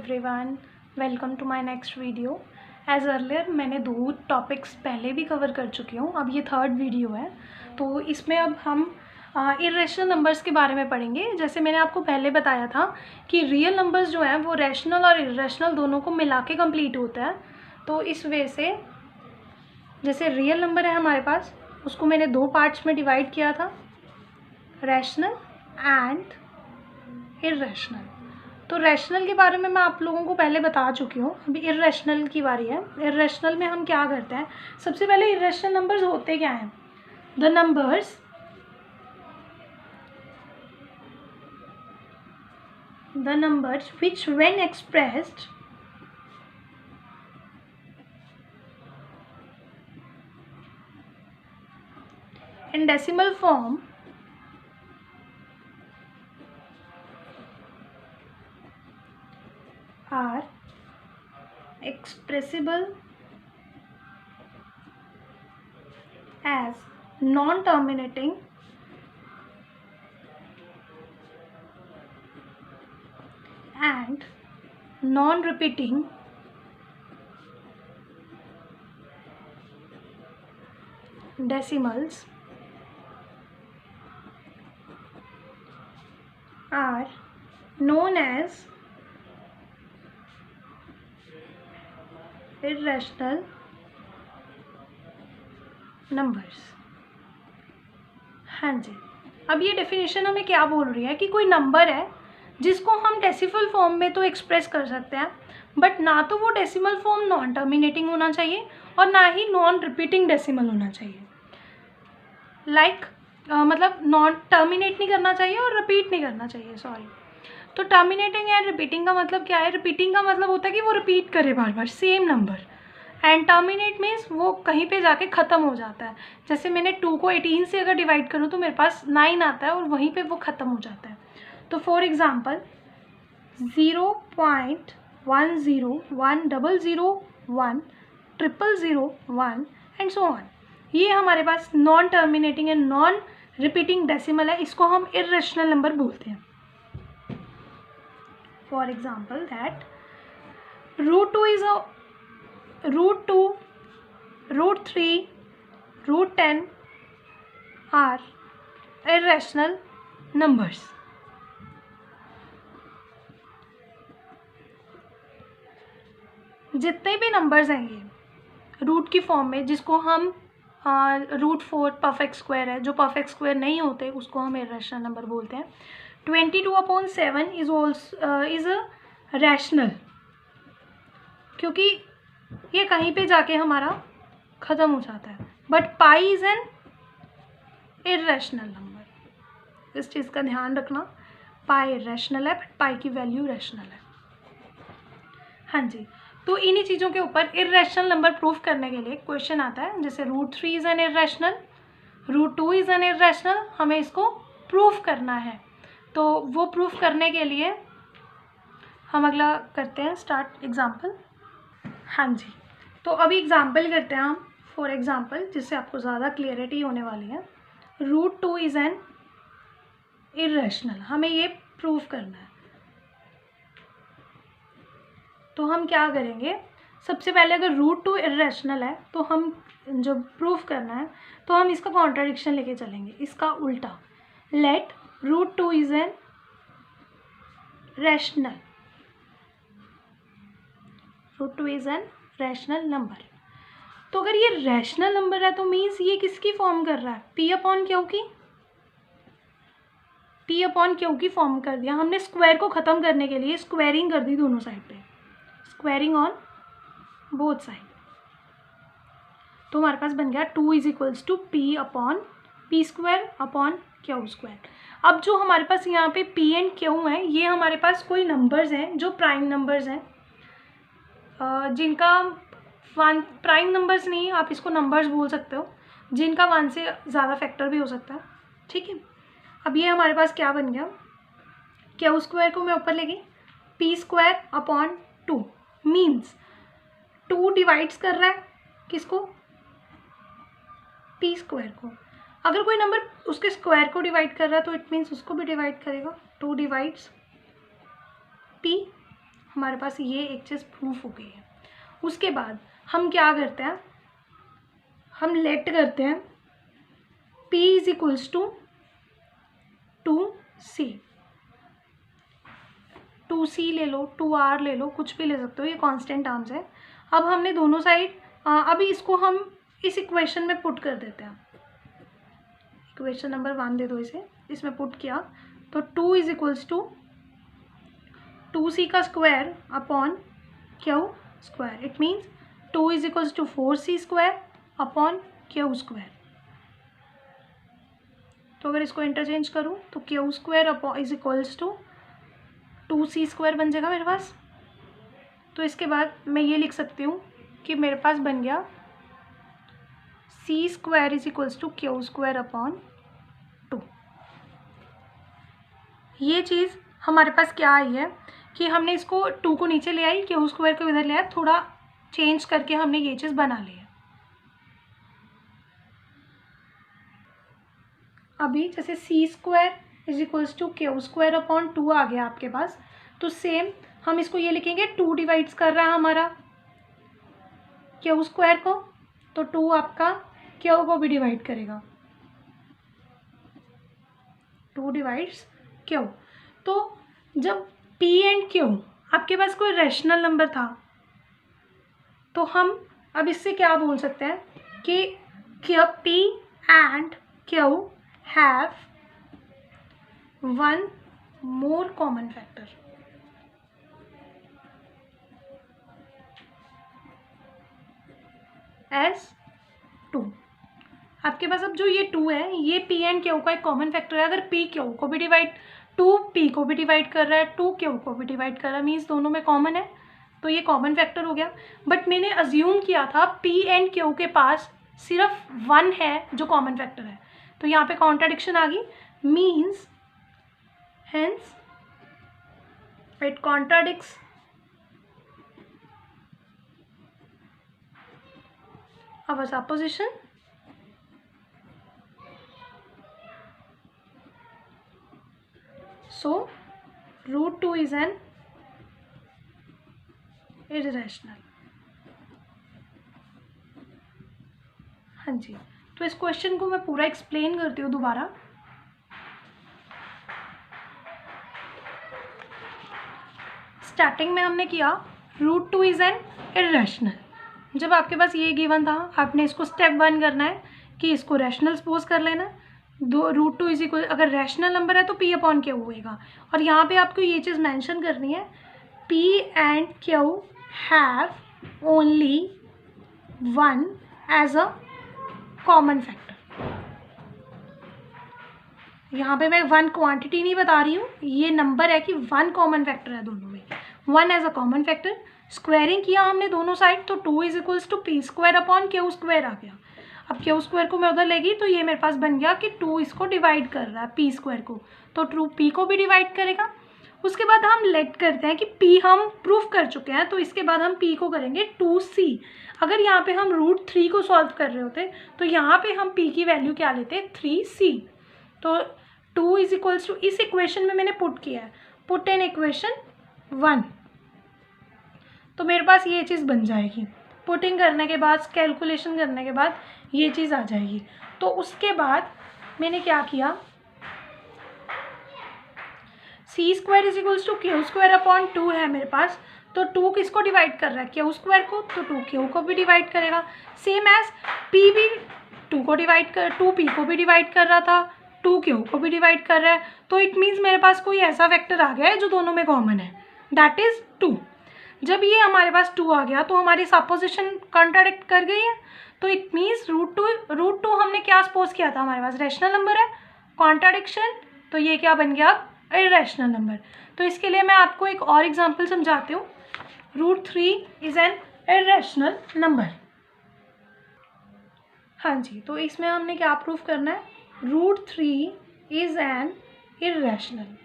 Everyone, welcome to my next video. As earlier मैंने 2 topics पहले भी कवर कर चुकी हूँ, अब ये 3rd वीडियो है। तो इसमें अब हम इरेशनल नंबर्स के बारे में पढ़ेंगे। जैसे मैंने आपको पहले बताया था कि रियल नंबर्स जो हैं वो रैशनल और इरेशनल दोनों को मिला के कम्प्लीट होता है। तो इस वे से जैसे रियल नंबर है हमारे पास, उसको मैंने 2 पार्ट्स में डिवाइड किया था, रैशनल एंड इरेशनल। तो रैशनल के बारे में मैं आप लोगों को पहले बता चुकी हूँ, अभी इरेशनल की बारी है। इरेशनल में हम क्या करते हैं, सबसे पहले इरेशनल नंबर्स होते क्या हैं? The numbers which when expressed in decimal form are expressible as non-terminating and non-repeating decimals are known as irrational numbers। हाँ जी, अब ये डेफिनेशन हमें क्या बोल रही है कि कोई नंबर है जिसको हम डेसिमल फॉर्म में तो एक्सप्रेस कर सकते हैं, बट ना तो वो डेसिमल फॉर्म नॉन टर्मिनेटिंग होना चाहिए और ना ही नॉन रिपीटिंग डेसिमल होना चाहिए। मतलब नॉन टर्मिनेट नहीं करना चाहिए और रिपीट नहीं करना चाहिए, सॉरी। तो टर्मिनेटिंग एंड रिपीटिंग का मतलब क्या है? रिपीटिंग का मतलब होता है कि वो रिपीट करे बार बार same number, and terminate means वो कहीं पे जाके ख़त्म हो जाता है। जैसे मैंने 2 को 18 से अगर डिवाइड करूँ तो मेरे पास 9 आता है और वहीं पे वो ख़त्म हो जाता है। तो for example 0.101001 00001 and so on, ये हमारे पास non terminating and non repeating decimal है, इसको हम इरेशनल नंबर बोलते हैं। For example that √2 is √2, √3, √10 are irrational numbers। जितने भी नंबर्स हैं ये रूट की फॉर्म में, जिसको हम √4 परफेक्ट स्क्वायर है, जो परफेक्ट स्क्वायर नहीं होते उसको हम इरेशनल नंबर बोलते हैं। 22/7 इज अ रैशनल, क्योंकि ये कहीं पे जाके हमारा ख़त्म हो जाता है, but pi is an irrational number. इस चीज़ का ध्यान रखना, पाई इरेशनल है बट पाई की वैल्यू रैशनल है। हाँ जी, तो इन्हीं चीज़ों के ऊपर इरेशनल नंबर प्रूफ करने के लिए क्वेश्चन आता है, जैसे √3 is an irrational, √2 is an irrational, हमें इसको प्रूफ करना है। तो वो प्रूफ करने के लिए हम अगला करते हैं स्टार्ट एग्जाम्पल। हाँ जी, तो अभी एग्जाम्पल करते हैं हम, फॉर एग्जाम्पल, जिससे आपको ज़्यादा क्लियरिटी होने वाली है। √2 इज़ एन इरेशनल, हमें ये प्रूफ करना है। तो हम क्या करेंगे, सबसे पहले अगर √2 इरेशनल है तो हम जो प्रूफ करना है तो हम इसका कॉन्ट्राडिक्शन लेके चलेंगे, इसका उल्टा। Let √2 is an rational, √2 is an rational number. तो अगर ये रैशनल नंबर है तो मीन्स ये किसकी फॉर्म कर रहा है? P/Q की, P/Q की फॉर्म कर दिया हमने। स्क्वायर को ख़त्म करने के लिए स्क्वायरिंग कर दी दोनों साइड पे, स्क्वायरिंग ऑन बोथ साइड। तो हमारे पास बन गया 2 इज इक्वल्स टू P/Q²/Q²। अब जो हमारे पास यहाँ पे P एंड Q हैं, ये हमारे पास कोई नंबर्स हैं जो प्राइम नंबर्स हैं, जिनका प्राइम नंबर्स नहीं, आप इसको नंबर्स बोल सकते हो, जिनका 1 से ज़्यादा फैक्टर भी हो सकता है, ठीक है। अब ये हमारे पास क्या बन गया, Q² को मैं ऊपर ले गई, P²/2 मीन्स 2 डिवाइड्स कर रहा है किसको? P² को। अगर कोई नंबर उसके स्क्वायर को डिवाइड कर रहा है तो इट मीन्स उसको भी डिवाइड करेगा, 2 डिवाइड्स P। हमारे पास ये एक चीज़ प्रूफ हो गई है। उसके बाद हम क्या करते हैं, हम लेट करते हैं P is equals to 2C, 2C ले लो, 2R ले लो, कुछ भी ले सकते हो, ये कांस्टेंट टर्म्स है। अब हमने दोनों साइड, अभी इसको हम इस इक्वेशन में पुट कर देते हैं। इक्वेशन नंबर 1 दे दो इसे, इसमें पुट किया तो 2 इज इक्वल्स टू 2C का square upon Q square. It means 2 is equals to 4C square upon Q square. तो अगर इसको इंटरचेंज करूँ तो Q square upon is equals to 2C square बन जाएगा मेरे पास। तो इसके बाद मैं ये लिख सकती हूँ कि मेरे पास बन गया C square is equals to Q square upon 2। ये चीज़ हमारे पास क्या आई है कि हमने इसको 2 को नीचे ले आई, Q स्क्वायर को इधर ले आया, थोड़ा चेंज करके हमने ये चीज़ बना ली है। अभी जैसे C square is equals to Q square upon 2 आ गया आपके पास, तो सेम हम इसको ये लिखेंगे 2 डिवाइड्स कर रहा है हमारा Q स्क्वायर को, तो 2 आपका Q को भी डिवाइड करेगा, 2 डिवाइड्स Q। तो जब P एंड Q आपके पास कोई रैशनल नंबर था, तो हम अब इससे क्या बोल सकते हैं कि P and Q have one more common factor. As 2। आपके पास अब जो ये 2 है, ये P एंड Q का एक कॉमन फैक्टर है। अगर P Q को भी डिवाइड, 2 P को भी डिवाइड कर रहा है, 2 Q को भी डिवाइड कर रहा है, मीन्स दोनों में कॉमन है, तो ये कॉमन फैक्टर हो गया। बट मैंने अज्यूम किया था P एंड Q के पास सिर्फ 1 है जो कॉमन फैक्टर है, तो यहाँ पे कॉन्ट्राडिक्शन आ गई, means hence it contradicts our supposition। So root 2 is an irrational। हाँ जी, तो इस क्वेश्चन को मैं पूरा एक्सप्लेन करती हूँ दोबारा। स्टार्टिंग में हमने किया रूट 2 इज एन इरेशनल। जब आपके पास ये गिवन था, आपने इसको स्टेप 1 करना है कि इसको रैशनल सपोज कर लेना। रूट 2 इज इक्वल, अगर रैशनल नंबर है तो P अपॉन Q होएगा, और यहाँ पे आपको ये चीज़ मेंशन करनी है, P and Q have only 1 as a common factor. यहाँ पे मैं 1 क्वांटिटी नहीं बता रही हूँ, ये नंबर है कि 1 कॉमन फैक्टर है दोनों में, 1 as a common factor. Squaring किया हमने दोनों साइड, तो 2 is equals to P square upon Q square आ गया। अब Q स्क्वायर को मैं उधर लेगी तो ये मेरे पास बन गया कि 2 इसको डिवाइड कर रहा है P स्क्वायर को, तो ट्रू P को भी डिवाइड करेगा। उसके बाद हम लेट करते हैं कि P हम प्रूफ कर चुके हैं, तो इसके बाद हम P को करेंगे 2C। अगर यहाँ पे हम रूट 3 को सॉल्व कर रहे होते तो यहाँ पे हम P की वैल्यू क्या लेते, 3C। तो 2 इज इक्वल्स टू, इस इक्वेशन में मैंने पुट किया है, पुट इन इक्वेशन 1, तो मेरे पास ये चीज़ बन जाएगी। पुटिंग करने के बाद, कैलकुलेशन करने के बाद ये चीज़ आ जाएगी। तो उसके बाद मैंने क्या किया, C square is equals to Q square upon 2 है मेरे पास, तो 2 किसको डिवाइड कर रहा है, Q स्क्वायर को, तो 2 Q को भी डिवाइड करेगा। सेम एज P भी 2 को डिवाइड कर, 2 P को भी डिवाइड कर रहा था, 2 Q को भी डिवाइड कर रहा है, तो इट मीन्स मेरे पास कोई ऐसा फैक्टर आ गया है जो दोनों में कॉमन है, दैट इज़ 2। जब ये हमारे पास 2 आ गया तो हमारी सपोजिशन कॉन्ट्राडिक्ट कर गई है, तो इट मीन्स रूट टू हमने क्या सपोज किया था, हमारे पास रैशनल नंबर है, कॉन्ट्राडिक्शन, तो ये क्या बन गया, इरेशनल नंबर। तो इसके लिए मैं आपको एक और एग्जांपल समझाती हूँ। Root 3 is an irrational number. हाँ जी, तो इसमें हमने क्या प्रूफ करना है, रूट 3 इज एन इरेशनल।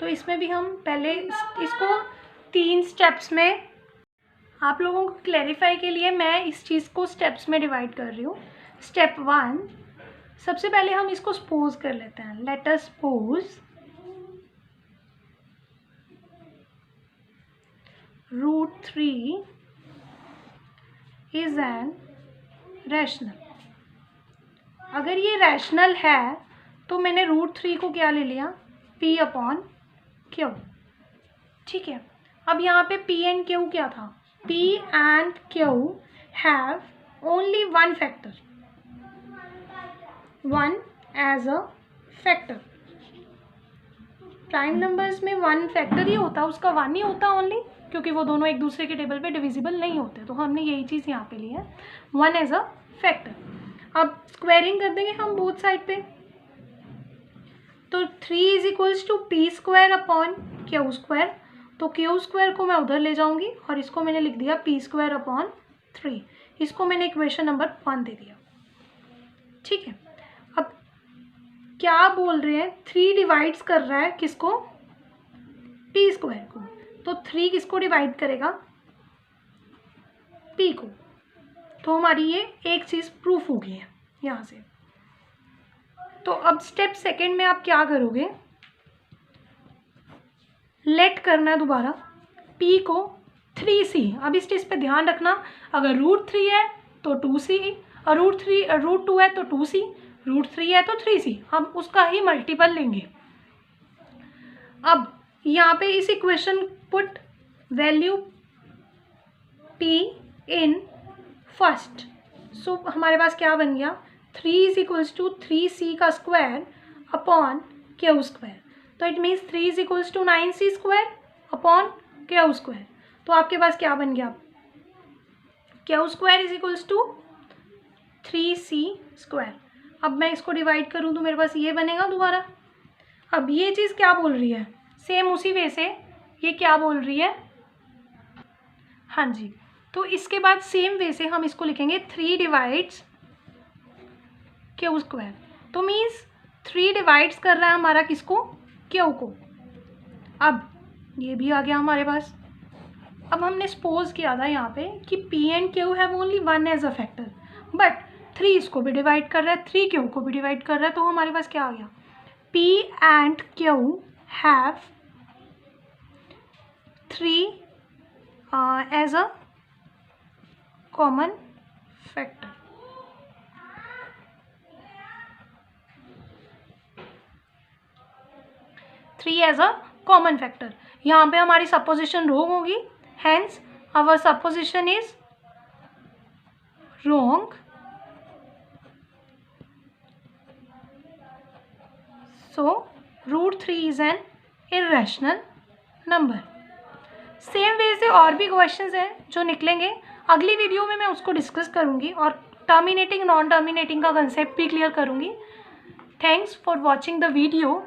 तो इसमें भी हम पहले इसको 3 स्टेप्स में, आप लोगों को क्लैरिफाई के लिए मैं इस चीज़ को स्टेप्स में डिवाइड कर रही हूँ। स्टेप 1, सबसे पहले हम इसको सपोज कर लेते हैं. Let us suppose √3 is an rational. अगर ये रैशनल है तो मैंने √3 को क्या ले लिया, P/Q. ठीक है. अब यहाँ पे P एंड Q क्या था, P and Q have only one factor, one as a factor. Prime numbers में वन फैक्टर ही होता, उसका वन ही होता ओनली, क्योंकि वो दोनों एक दूसरे के टेबल पे डिविजिबल नहीं होते. तो हमने यही चीज़ यहाँ पे ली है, वन एज अ फैक्टर. अब स्क्वायरिंग कर देंगे हम बोथ साइड पे. तो 3 = P²/Q². तो Q² को मैं उधर ले जाऊंगी और इसको मैंने लिख दिया P²/3. इसको मैंने इक्वेशन नंबर 1 दे दिया. ठीक है. अब क्या बोल रहे हैं, 3 डिवाइड्स कर रहा है किसको, P² को. तो 3 किसको डिवाइड करेगा, P को. तो हमारी ये एक चीज़ प्रूफ हो गई है यहाँ से. तो अब स्टेप सेकंड में आप क्या करोगे, लेट करना है दोबारा P को 3C. अब इस चीज़ पे ध्यान रखना, अगर √3 है तो 2C, और √2 है तो 2C, √3 है तो 3C. हम उसका ही मल्टीपल लेंगे. अब यहाँ पे इस equation put value P in first. So हमारे पास क्या बन गया, 3 = 3C²/Q². तो इट मीन्स 3 = 9C²/Q². तो आपके पास क्या बन गया, Q² = 3C². अब मैं इसको डिवाइड करूँ तो मेरे पास ये बनेगा दोबारा. अब ये चीज़ क्या बोल रही है, सेम उसी वे से ये क्या बोल रही है, हाँ जी. तो इसके बाद सेम वे से हम इसको लिखेंगे 3 डिवाइड्स Q². तो मीन्स 3 डिवाइड्स कर रहा है हमारा किसको, Q को. अब ये भी आ गया हमारे पास. अब हमने सपोज किया था यहाँ पे कि P and Q have only one as a factor, but 3 इसको भी डिवाइड कर रहा है, 3 Q को भी डिवाइड कर रहा है. तो हमारे पास क्या आ गया, P and Q have 3 as a common factor. Three as a common factor. यहाँ पे हमारी सपोजिशन रॉन्ग होगी, hence our supposition is wrong. So √3 is an irrational number. Same way से और भी क्वेश्चंस हैं जो निकलेंगे, अगली वीडियो में मैं उसको डिस्कस करूँगी और टर्मिनेटिंग नॉन टर्मिनेटिंग का कंसेप्ट भी क्लियर करूँगी. Thanks for watching the video.